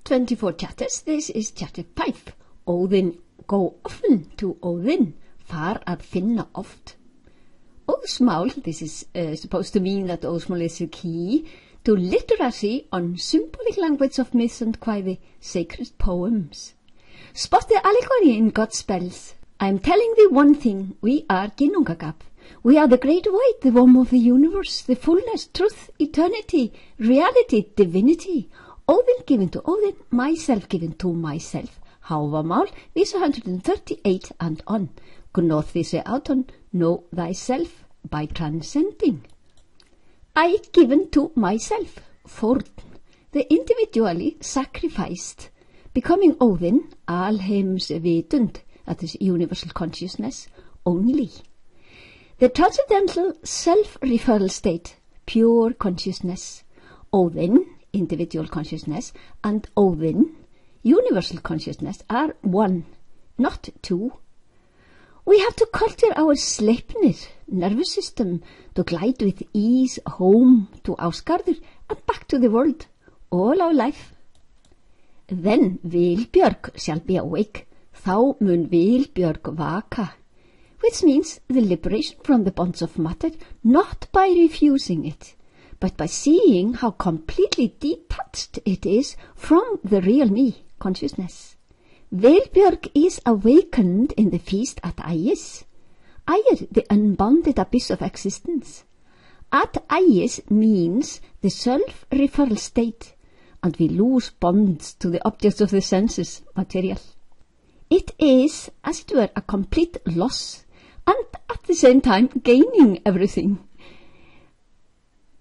24 chapters. This is chapter 5. Óðinn, go often to Óðinn, far að finna oft. Óðsmál, this is supposed to mean that Óðsmál is a key to literacy on symbolic language of myths and kvæði, sacred poems. Spot the allegory in God's spells. I am telling thee one thing, we are Ginnungagap. We are the great void, the womb of the universe, the fullness, truth, eternity, reality, divinity. Óðinn given to Óðinn, myself given to myself. Hávamál, vísa 138 and on. Gnoth þig áton, know thyself by transcending. I given to myself, forn, the individually sacrificed, becoming Óðinn, alheims vitund, that is universal consciousness, only. The transcendental self-referral state, pure consciousness, Óðinn, individual consciousness, and Óðinn, universal consciousness, are one, not two. We have to culture our sleipnir, nervous system, to glide with ease home to Ásgarður and back to the world, all our life. Then Vilbjörg shall be awake, þá mun Vilbjörg vaka, which means the liberation from the bonds of matter, not by refusing it, but by seeing how completely detached it is from the real me, consciousness. Vilbjörg is awakened in the feast at Ægis. Ægir, the unbounded abyss of existence. At Ægis means the self-referral state, and we lose bonds to the objects of the senses, material. It is, as it were, a complete loss, and at the same time gaining everything.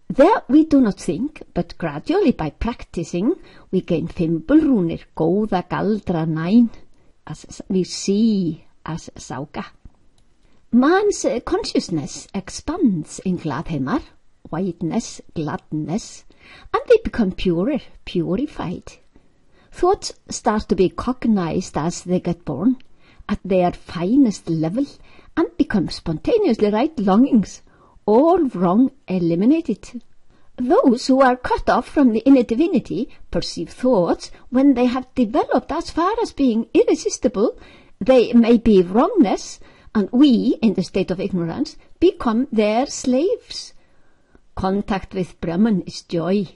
There we do not think, but gradually by practicing we gain fimbulrúnir, góða galdra nine, as we see as sága. Man's consciousness expands in gladheimar, whiteness, gladness, and they become purer, purified. Thoughts start to be cognized as they get born, at their finest level, and become spontaneously right longings, all wrong eliminated. Those who are cut off from the inner divinity perceive thoughts when they have developed as far as being irresistible. They may be wrongness, and we, in the state of ignorance, become their slaves. Contact with Brahman is joy,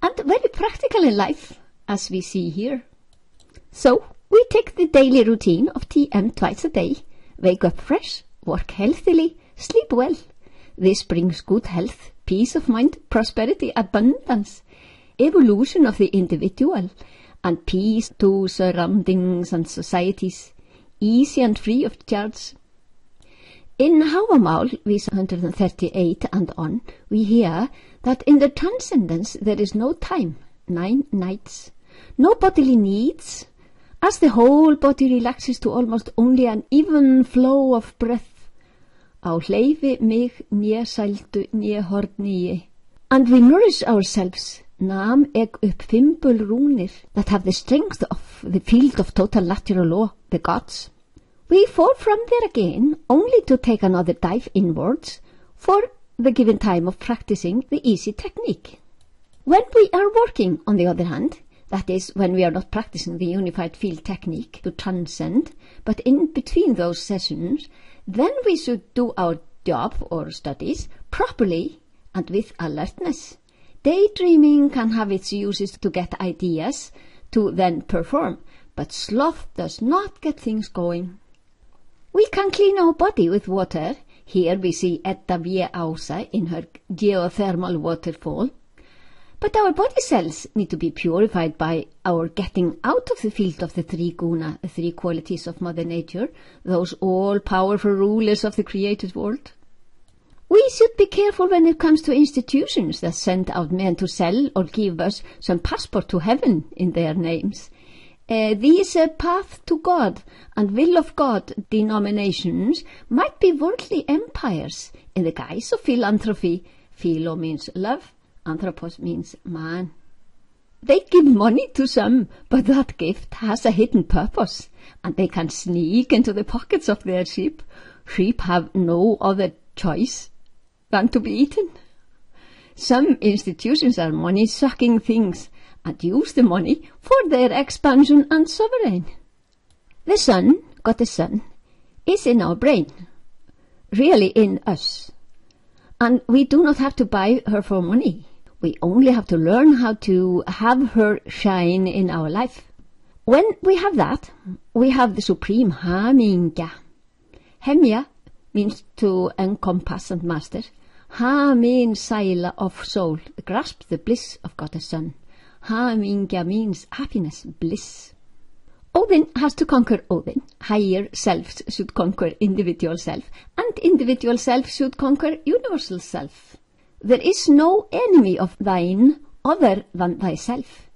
and very practical in life, as we see here. So, we take the daily routine of TM twice a day, wake up fresh, work healthily, sleep well. This brings good health, peace of mind, prosperity, abundance, evolution of the individual, and peace to surroundings and societies, easy and free of charge. In Hávamál, verse 138 and on, we hear that in the transcendence there is no time, 9 nights, no bodily needs, as the whole body relaxes to almost only an even flow of breath. Á hleyfi mig né sældu né horni. And we nourish ourselves, nam eg upp fimbulrúnir, that have the strength of the field of total natural law, the gods. We fall from there again, only to take another dive inwards for the given time of practicing the easy technique. When we are working, on the other hand, that is, when we are not practicing the unified field technique to transcend, but in between those sessions, then we should do our job or studies properly and with alertness. Daydreaming can have its uses to get ideas to then perform, but sloth does not get things going. We can clean our body with water. Here we see Edda V. Ása in her geothermal waterfall. But our body cells need to be purified by our getting out of the field of the three guna, the three qualities of Mother Nature, those all-powerful rulers of the created world. We should be careful when it comes to institutions that send out men to sell or give us some passport to heaven in their names. These path to God and will of God denominations might be worldly empires in the guise of philanthropy. Philo means love. Anthropos means man. They give money to some, but that gift has a hidden purpose, and they can sneak into the pockets of their sheep. Sheep have no other choice than to be eaten. Some institutions are money-sucking things, and use the money for their expansion and sovereign. The sun, God the Son, is in our brain, really in us. And we do not have to buy her for money. We only have to learn how to have her shine in our life. When we have that, we have the supreme hamingja. Hemja means to encompass and master. Ha means saila of soul, grasp the bliss of God the Son. Hamingja means happiness, bliss. Óðinn has to conquer Óðinn. Higher selves should conquer individual self, and individual self should conquer universal self. There is no enemy of thine other than thyself.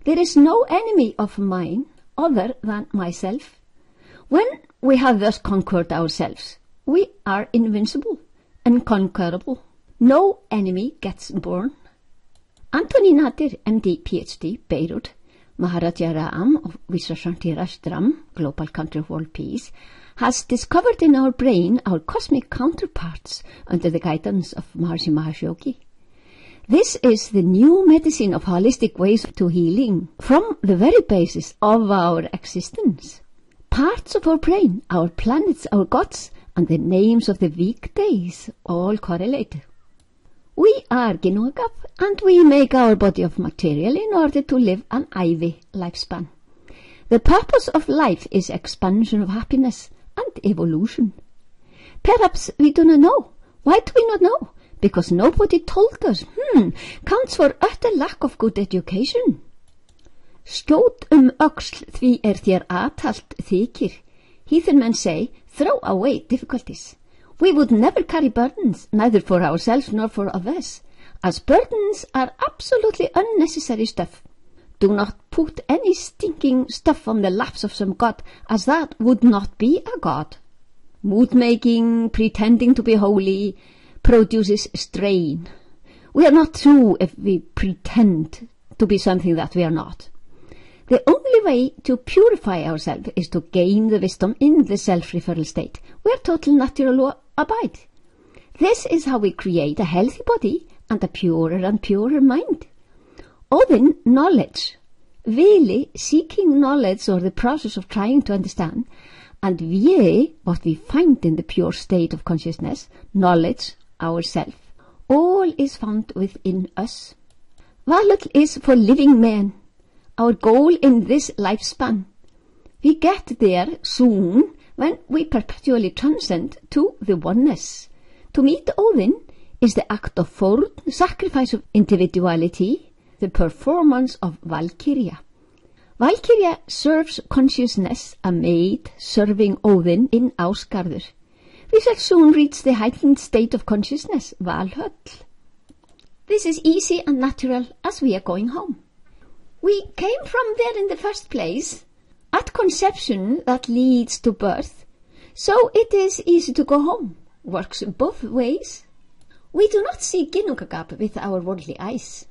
There is no enemy of mine other than myself. When we have thus conquered ourselves, we are invincible, unconquerable. No enemy gets born. Anthony Nadir, MD, PhD, Beirut, Maharaja Ram of Viswashanti Rashtraam, Global Country of World Peace, has discovered in our brain our cosmic counterparts under the guidance of Maharishi Mahesh Yogi. This is the new medicine of holistic ways to healing from the very basis of our existence. Parts of our brain, our planets, our gods, and the names of the weekdays all correlate. We are Ginnungagap, and we make our body of material in order to live an ivy lifespan. The purpose of life is expansion of happiness and evolution. Perhaps we do not know. Why do we not know? Because nobody told us. Counts for utter lack of good education. Skjót öxl því þér athalt þykir. Heathen say, throw away difficulties. We would never carry burdens, neither for ourselves nor for others, as burdens are absolutely unnecessary stuff. Do not put any stinking stuff on the laps of some god, as that would not be a god. Mood-making, pretending to be holy, produces strain. We are not true if we pretend to be something that we are not. The only way to purify ourselves is to gain the wisdom in the self-referral state, where total natural law abide. This is how we create a healthy body and a purer and purer mind. Óðinn, knowledge, really seeking knowledge or the process of trying to understand, and we, what we find in the pure state of consciousness, knowledge, ourself, all is found within us. Valhall is for living men, our goal in this lifespan. We get there soon when we perpetually transcend to the oneness. To meet Óðinn is the act of forn, sacrifice of individuality, the performance of Valkyria. Valkyria serves consciousness, a maid serving Óðinn in Ásgarður. We shall soon reach the heightened state of consciousness, Valhall. This is easy and natural as we are going home. We came from there in the first place, at conception that leads to birth, so it is easy to go home. Works both ways. We do not see Ginnungagap with our worldly eyes.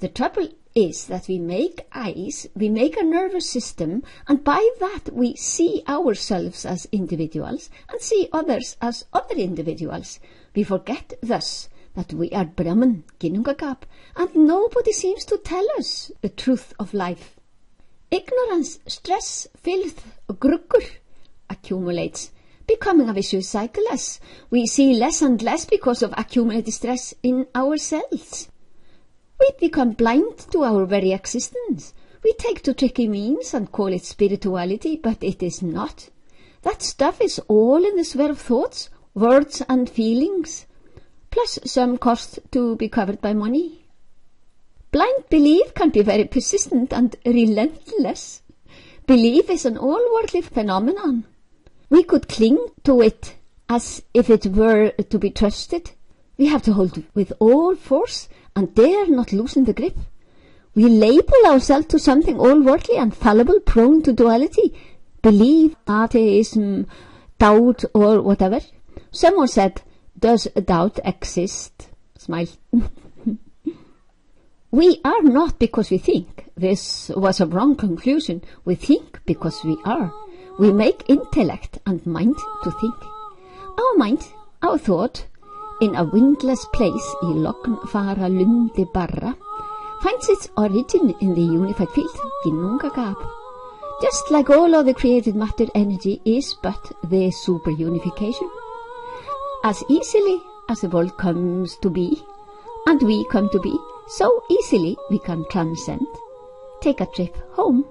The trouble is that we make eyes, we make a nervous system, and by that we see ourselves as individuals and see others as other individuals. We forget thus that we are Brahman, Ginnungagap, and nobody seems to tell us the truth of life. Ignorance, stress, filth, gruggur accumulates, becoming a vicious cycle as we see less and less because of accumulated stress in ourselves. We become blind to our very existence. We take to tricky means and call it spirituality, but it is not. That stuff is all in the sphere of thoughts, words and feelings, plus some cost to be covered by money. Blind belief can be very persistent and relentless. Belief is an all-worldly phenomenon. We could cling to it as if it were to be trusted. We have to hold with all force and dare not loosen the grip. We label ourselves to something all-worldly and fallible, prone to duality, belief, atheism, doubt, or whatever. Someone said, "Does doubt exist?" Smile. We are not because we think. This was a wrong conclusion. We think because we are. We make intellect and mind to think. Our mind, our thought, in a windless place í logn fara lundi barra, finds its origin in the unified field, Ginnungagap. Just like all other created matter, energy is but the super-unification. As easily as the world comes to be, and we come to be, so easily we can transcend. Take a trip home.